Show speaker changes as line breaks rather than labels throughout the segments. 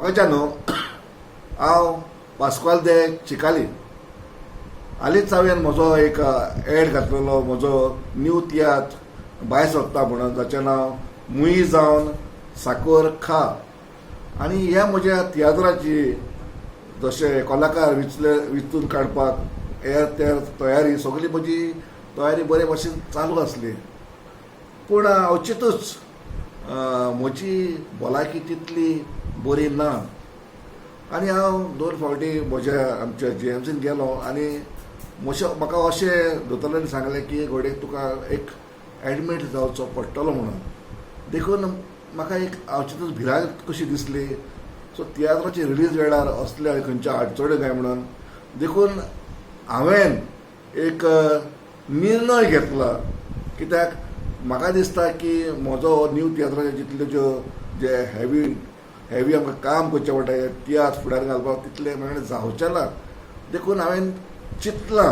मोगाच्या न्हू हांव पास्कोल दे चिकाली हालींच हांवें म्हजो एक एड घातलेलो म्हजो न्यू तियात्र भायर सरता म्हणून जाचें नांव मुई जावन साकोर खा आनी ह्या म्हज्या तियात्राची जशें कलाकार विचून काडपाक हेर तेर तयारी सगळी म्हजी तयारी बरे भशेन चालू आसली पूण अवचितूच म्हजी भलायकी तितली बरी ना आनी हांव 2 फावटी म्हज्या आमच्या जीएमसीन गेलो आनी म्हाका अशें दोतोरांनी सांगलें की घोडेक तुका एक एडमीट जावचो पडटलो म्हणून देखून म्हाका एक अवचितूच भिरांत कशी दिसली सो तियात्राची रिलीज वेळार असले खंयच्या आडचण्यो काय म्हणून देखून हांवें एक निर्णय घेतला कित्याक म्हाका दिसता की म्हजो न्यू तियात्राचे जितल्यो ज्यो जे हेवी आमकां काम करचें पडटा तियात्र फुडार घालपाक तितलें मेळून जावचें ना देखून हांवें चिंतलां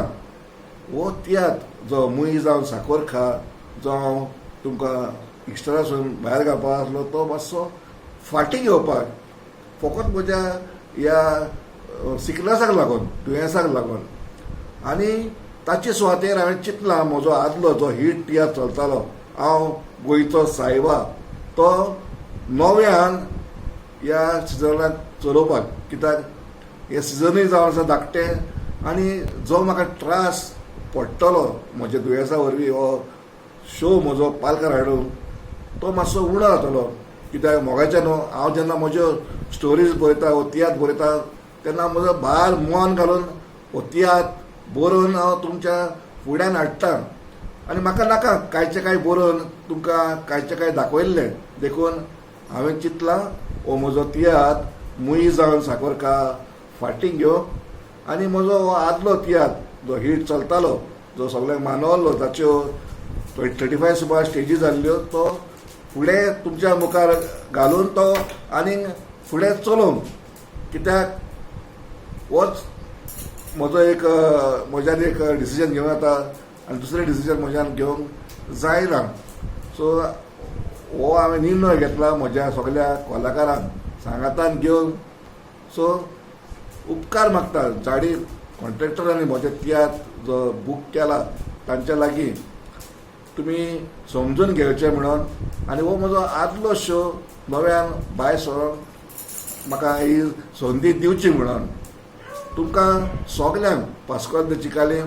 हो तियात्र जो मुई जावन साकोर खा जो हांव तुमकां इश्टरासून भायर घालपाक आसलो तो मातसो फाटीं घेवपाक फकत म्हज्या ह्या सिकनसाक लागून दुयेंसाक लागून आनी ताचे सुवातेर हांवें चिंतलां म्हजो आदलो जो हीट तियात्र चलतालो हांव गोंयचो सायबा तो नव्यान ह्या सिजनांत चलोवपाक कित्याक हे सिजनूय जावन आसा धाकटें आनी जो म्हाका त्रास पडटलो म्हज्या दुयेंसा वरवीं हो शो म्हजो पालकार हाडून तो मातसो उणो जातलो कित्याक मोगाचें न्हू हांव जेन्ना म्हज्यो स्टोरीज बरयता वो तियात्र बरयता तेन्ना म्हजो बाल मन घालून हो तियात्र बरोवन हांव तुमच्या फुड्यान हाडटां आनी म्हाका नाका कांयचें कांय बरोवन तुमकां कांयचें कांय दाखयल्लें देखून हांवें चिंतलां हो म्हजो तियात्र मुई जावन साकोर खा फाटीं घेवप आनी म्हजो हो आदलो तियात्र जो हीट चलतालो जो सगळ्यांक मानवल्लो ताच्यो 35 सुमार स्टेजी जाल्ल्यो तो फुडें तुमच्या मुखार घालून तो आनीक फुडें चलोवंक कित्याक होच म्हजो एक म्हज्यान एक डिसिजन घेवं येता आनी दुसरें डिसिजन म्हज्यान घेवंक जायना सो हो हांवें निर्णय घेतला म्हज्या सगळ्या कलाकारांक सांगातान घेवन सो उपकार मागता झाडी कॉन्ट्रॅक्टरांनी म्हजें तियात्र जो बूक केला तांच्या लागीं तुमी समजून घेवचें म्हणून आनी हो म्हजो आदलो शो नव्यान भायर सरोन म्हाका ही संदी दिवची म्हणून तुमकां सगल्यांक पास्कोल दे चिकाली